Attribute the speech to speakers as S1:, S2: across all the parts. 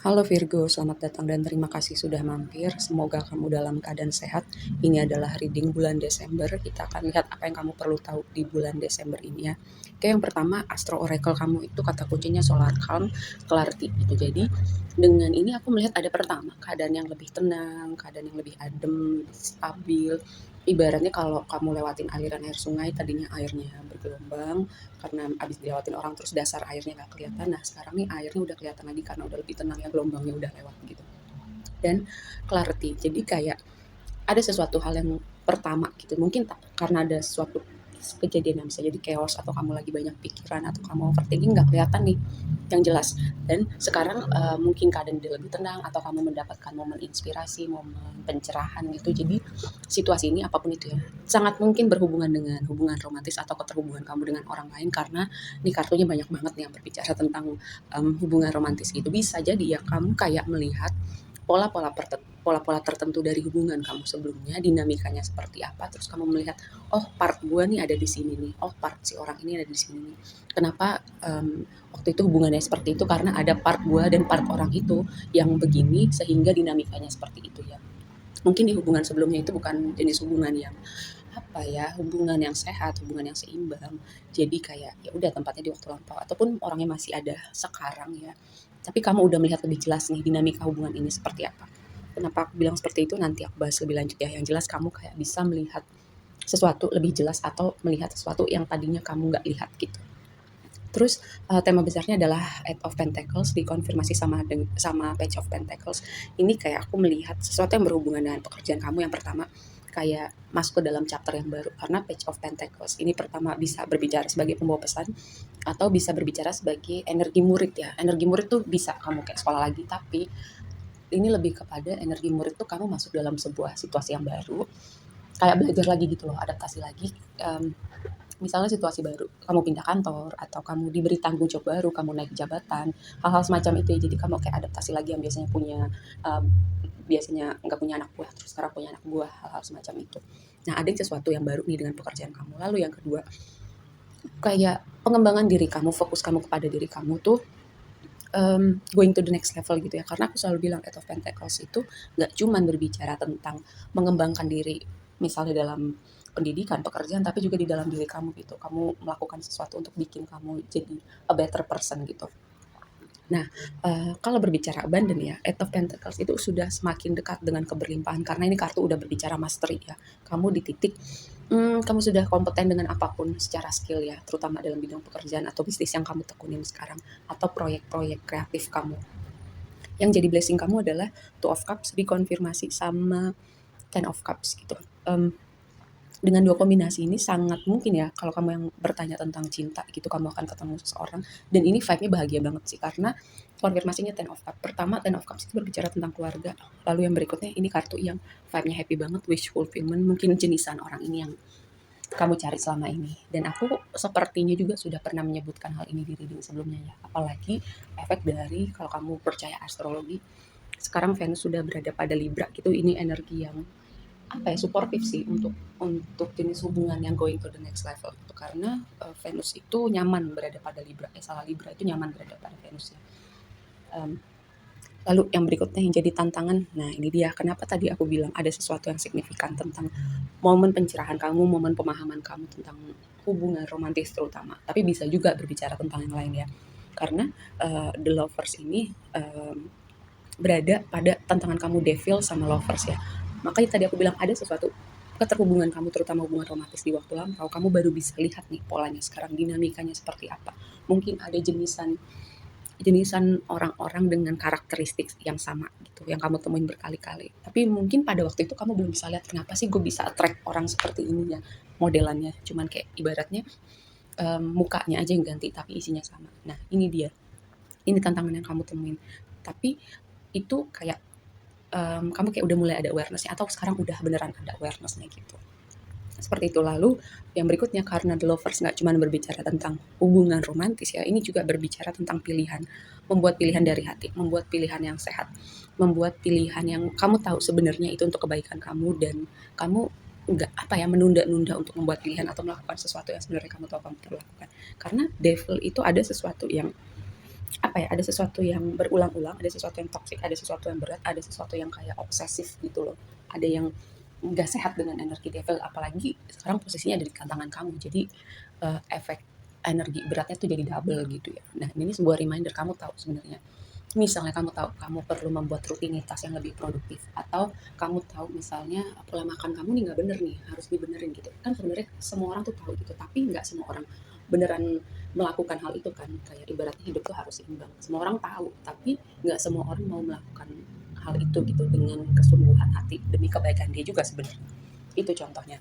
S1: Halo Virgo, selamat datang dan terima kasih sudah mampir. Semoga kamu dalam keadaan sehat. Ini adalah reading bulan Desember. Kita akan lihat apa yang kamu perlu tahu di bulan Desember ini ya. Oke, yang pertama, Astro Oracle kamu itu kata kuncinya solar calm, clarity gitu. Jadi dengan ini aku melihat ada pertama, keadaan yang lebih tenang, keadaan yang lebih adem, lebih stabil. Ibaratnya kalau kamu lewatin aliran air sungai, tadinya airnya bergelombang, karena abis dilewatin orang terus dasar airnya nggak kelihatan. Nah sekarang nih airnya udah kelihatan lagi karena udah lebih tenang ya, gelombangnya udah lewat gitu. Dan clarity, jadi kayak ada sesuatu hal yang pertama gitu, mungkin karena ada suatu kejadian yang bisa jadi chaos atau kamu lagi banyak pikiran atau kamu overthinking, nggak kelihatan nih yang jelas. Dan sekarang mungkin keadaan udah lebih tenang atau kamu mendapatkan momen inspirasi, momen pencerahan gitu. Jadi situasi ini apapun itu ya, sangat mungkin berhubungan dengan hubungan romantis atau keterhubungan kamu dengan orang lain, karena nih kartunya banyak banget nih yang berbicara tentang hubungan romantis gitu. Bisa jadi ya kamu kayak melihat pola-pola tertentu dari hubungan kamu sebelumnya, dinamikanya seperti apa, terus kamu melihat, oh part gue nih ada di sini nih, oh part si orang ini ada di sini nih. Kenapa waktu itu hubungannya seperti itu, karena ada part gue dan part orang itu yang begini sehingga dinamikanya seperti itu ya. Mungkin di hubungan sebelumnya itu bukan jenis hubungan yang apa ya, hubungan yang sehat, hubungan yang seimbang. Jadi kayak ya udah tempatnya di waktu lampau ataupun orangnya masih ada sekarang ya. Tapi kamu udah melihat lebih jelas nih dinamika hubungan ini seperti apa. Kenapa aku bilang seperti itu nanti aku bahas lebih lanjut ya. Yang jelas kamu kayak bisa melihat sesuatu lebih jelas atau melihat sesuatu yang tadinya kamu nggak lihat gitu. Terus tema besarnya adalah Eight of Pentacles, dikonfirmasi sama Page of Pentacles. Ini kayak aku melihat sesuatu yang berhubungan dengan pekerjaan kamu. Yang pertama kayak masuk ke dalam chapter yang baru, karena Page of Pentacles ini pertama bisa berbicara sebagai pembawa pesan atau bisa berbicara sebagai energi murid ya. Energi murid tuh bisa kamu kayak sekolah lagi, tapi ini lebih kepada energi murid tuh kamu masuk dalam sebuah situasi yang baru, kayak belajar lagi gitu loh, adaptasi lagi. Em, Misalnya situasi baru, kamu pindah kantor atau kamu diberi tanggung jawab baru, kamu naik jabatan, hal-hal semacam itu ya. Jadi kamu kayak adaptasi lagi, yang biasanya punya biasanya nggak punya anak buah terus sekarang punya anak buah, hal-hal semacam itu. Nah ada sesuatu yang baru nih dengan pekerjaan kamu. Lalu yang kedua, kayak pengembangan diri kamu, fokus kamu kepada diri kamu tuh going to the next level gitu ya. Karena aku selalu bilang Eight of Pentacles itu nggak cuman berbicara tentang mengembangkan diri, misalnya dalam pendidikan, pekerjaan, tapi juga di dalam diri kamu gitu. Kamu melakukan sesuatu untuk bikin kamu jadi a better person gitu. Nah, kalau berbicara abundant ya, Eight of Pentacles itu sudah semakin dekat dengan keberlimpahan karena ini kartu udah berbicara mastery ya. Kamu di titik, kamu sudah kompeten dengan apapun secara skill ya, terutama dalam bidang pekerjaan atau bisnis yang kamu tekunin sekarang, atau proyek-proyek kreatif kamu. Yang jadi blessing kamu adalah Two of Cups dikonfirmasi sama Ten of Cups gitu. Dengan dua kombinasi ini sangat mungkin ya kalau kamu yang bertanya tentang cinta gitu, kamu akan ketemu seseorang dan ini vibe-nya bahagia banget sih, karena konfirmasinya Ten of Cups. Pertama Ten of Cups itu berbicara tentang keluarga. Lalu yang berikutnya ini kartu yang vibe-nya happy banget, wish fulfillment, mungkin jenisan orang ini yang kamu cari selama ini. Dan aku sepertinya juga sudah pernah menyebutkan hal ini di reading sebelumnya ya. Apalagi efek dari kalau kamu percaya astrologi, sekarang Venus sudah berada pada Libra gitu. Ini energi yang apa ya, suportif sih untuk jenis hubungan yang going to the next level itu, karena Venus itu nyaman berada pada Libra, salah, Libra itu nyaman berada pada Venus ya. Em, Lalu yang berikutnya yang jadi tantangan, nah ini dia kenapa tadi aku bilang ada sesuatu yang signifikan tentang momen pencerahan kamu, momen pemahaman kamu tentang hubungan romantis terutama, tapi bisa juga berbicara tentang yang lain ya. Karena the lovers ini berada pada tantangan kamu, devil sama lovers ya. Makanya tadi aku bilang ada sesuatu keterhubungan kamu, terutama hubungan romantis di waktu lampau, kamu baru bisa lihat nih polanya sekarang, dinamikanya seperti apa. Mungkin ada jenisan jenisan orang-orang dengan karakteristik yang sama gitu, yang kamu temuin berkali-kali. Tapi mungkin pada waktu itu kamu belum bisa lihat kenapa sih gue bisa attract orang seperti ini ya, modelannya. Cuman kayak ibaratnya mukanya aja yang ganti tapi isinya sama. Nah ini dia, ini tantangan yang kamu temuin. Tapi itu kayak kamu kayak udah mulai ada awareness-nya atau sekarang udah beneran ada awareness-nya gitu. Seperti itu. Lalu yang berikutnya, karena The Lovers nggak cuma berbicara tentang hubungan romantis ya, ini juga berbicara tentang pilihan, membuat pilihan dari hati, membuat pilihan yang sehat, membuat pilihan yang kamu tahu sebenarnya itu untuk kebaikan kamu, dan kamu nggak apa ya, menunda-nunda untuk membuat pilihan atau melakukan sesuatu yang sebenarnya kamu tahu kamu perlu lakukan. Karena devil itu ada sesuatu yang apa ya, ada sesuatu yang berulang-ulang, ada sesuatu yang toksik, ada sesuatu yang berat, ada sesuatu yang kayak obsesif gitu loh. Ada yang nggak sehat dengan energi devil, apalagi sekarang posisinya ada di tangan kamu. Jadi efek energi beratnya tuh jadi double gitu ya. Nah ini sebuah reminder kamu tahu sebenarnya. Misalnya kamu tahu kamu perlu membuat rutinitas yang lebih produktif, atau kamu tahu misalnya pola makan kamu nih nggak bener nih, harus dibenerin gitu. Kan sebenarnya semua orang tuh tahu gitu, tapi nggak semua orang beneran melakukan hal itu kan. Kayak ibaratnya hidup tuh harus seimbang. Semua orang tahu, tapi nggak semua orang mau melakukan hal itu gitu dengan kesungguhan hati demi kebaikan dia juga sebenarnya. Itu contohnya.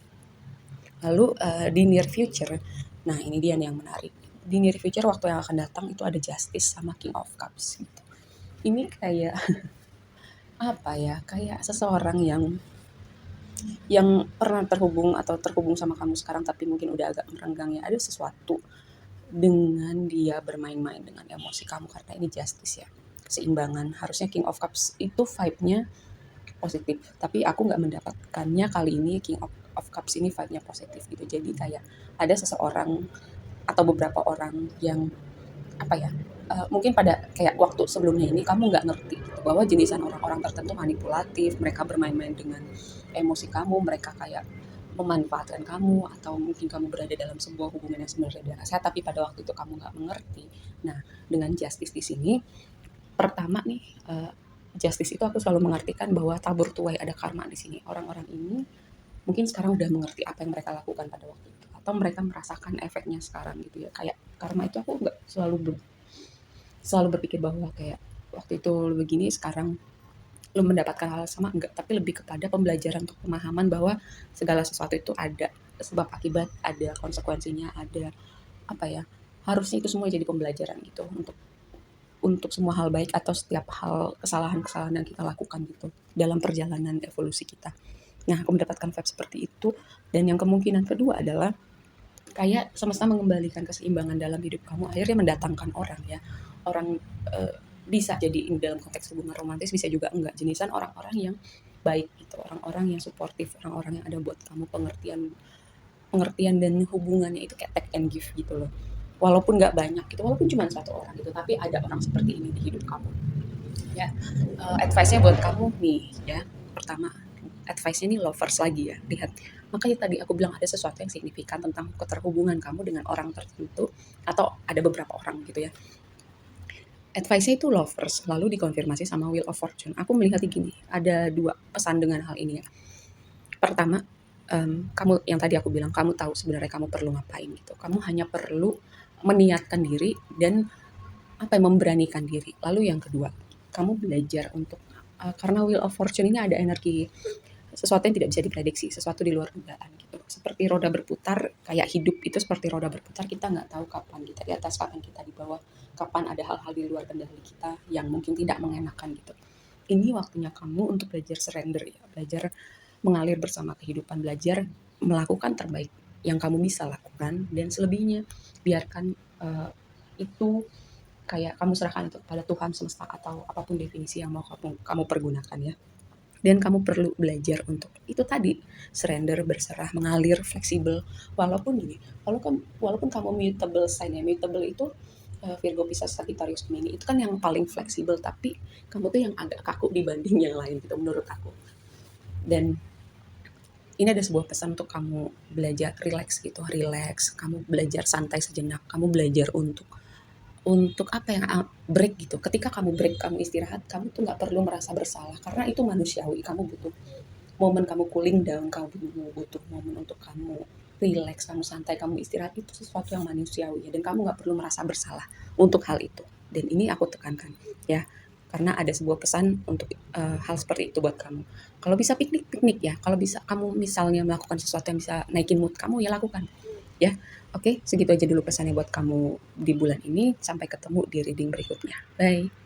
S1: Lalu di near future, nah ini dia nih yang menarik. Di near future waktu yang akan datang itu ada Justice sama King of Cups gitu. Ini kayak apa ya? Kayak seseorang yang pernah terhubung atau terhubung sama kamu sekarang tapi mungkin udah agak merenggang ya. Ada sesuatu dengan dia bermain-main dengan emosi kamu karena ini justice ya. Keseimbangan. Harusnya King of Cups itu vibe-nya positif, tapi aku nggak mendapatkannya kali ini. King of Cups ini vibe-nya positif gitu. Jadi kayak ada seseorang atau beberapa orang yang apa ya, mungkin pada kayak waktu sebelumnya ini kamu nggak ngerti gitu, bahwa jenisan orang-orang tertentu manipulatif, mereka bermain-main dengan emosi kamu, mereka kayak memanfaatkan kamu, atau mungkin kamu berada dalam sebuah hubungan yang sebenarnya tidak sehat, tapi pada waktu itu kamu nggak mengerti. Nah, dengan justice di sini, pertama nih, justice itu aku selalu mengartikan bahwa tabur tuai ada karma di sini. Orang-orang ini mungkin sekarang udah mengerti apa yang mereka lakukan pada waktu itu, atau mereka merasakan efeknya sekarang gitu ya. Kayak karma itu aku nggak selalu berpikir bahwa kayak waktu itu lu begini, sekarang lu mendapatkan hal sama, enggak, tapi lebih kepada pembelajaran untuk pemahaman bahwa segala sesuatu itu ada sebab akibat, ada konsekuensinya, ada apa ya, harusnya itu semua jadi pembelajaran gitu untuk semua hal baik atau setiap hal kesalahan-kesalahan yang kita lakukan gitu dalam perjalanan evolusi kita. Nah, aku mendapatkan vibe seperti itu. Dan yang kemungkinan kedua adalah kayak semesta mengembalikan keseimbangan dalam hidup kamu, akhirnya mendatangkan orang ya. Orang bisa jadi ini dalam konteks hubungan romantis, bisa juga enggak. Jenisan orang-orang yang baik gitu, orang-orang yang suportif, orang-orang yang ada buat kamu, pengertian pengertian dan hubungannya itu kayak take and give gitu loh. Walaupun nggak banyak gitu, walaupun cuma satu orang gitu, tapi ada orang seperti ini di hidup kamu. Ya, advice-nya buat kamu nih ya. Pertama, advice-nya nih lovers lagi ya. Lihat, makanya tadi aku bilang ada sesuatu yang signifikan tentang keterhubungan kamu dengan orang tertentu atau ada beberapa orang gitu ya. Advice-nya itu lovers, lalu dikonfirmasi sama Wheel of Fortune. Aku melihatnya gini, ada dua pesan dengan hal ini ya. Pertama, kamu yang tadi aku bilang, kamu tahu sebenarnya kamu perlu ngapain gitu. Kamu hanya perlu meniatkan diri dan apa yang memberanikan diri. Lalu yang kedua, kamu belajar untuk karena Wheel of Fortune ini ada energi sesuatu yang tidak bisa diprediksi, sesuatu di luar dugaan gitu. Seperti roda berputar, kayak hidup itu seperti roda berputar, kita nggak tahu kapan kita di atas, kapan kita di bawah, kapan ada hal-hal di luar kendali kita yang mungkin tidak mengenakan gitu. Ini waktunya kamu untuk belajar surrender ya, belajar mengalir bersama kehidupan, belajar melakukan terbaik yang kamu bisa lakukan, dan selebihnya biarkan itu kayak kamu serahkan itu pada Tuhan semesta atau apapun definisi yang mau kamu pergunakan ya. Dan kamu perlu belajar untuk itu tadi, surrender, berserah, mengalir, fleksibel. Walaupun gini, walaupun kamu mutable sign ya, mutable itu Virgo, Pisces, Sagittarius, Gemini itu kan yang paling fleksibel, tapi kamu tuh yang agak kaku dibanding yang lain gitu menurut aku. Dan ini ada sebuah pesan untuk kamu belajar relax gitu, relax, kamu belajar santai sejenak, kamu belajar untuk apa ya, break gitu. Ketika kamu break, kamu istirahat, kamu tuh nggak perlu merasa bersalah karena itu manusiawi. Kamu butuh momen, kamu cooling down, kamu butuh momen untuk kamu relax, kamu santai, kamu istirahat, itu sesuatu yang manusiawi ya, dan kamu nggak perlu merasa bersalah untuk hal itu. Dan ini aku tekankan ya, karena ada sebuah pesan untuk hal seperti itu buat kamu. Kalau bisa piknik, piknik ya. Kalau bisa kamu misalnya melakukan sesuatu yang bisa naikin mood kamu, ya lakukan ya. Oke, segitu aja dulu pesannya buat kamu di bulan ini. Sampai ketemu di reading berikutnya. Bye.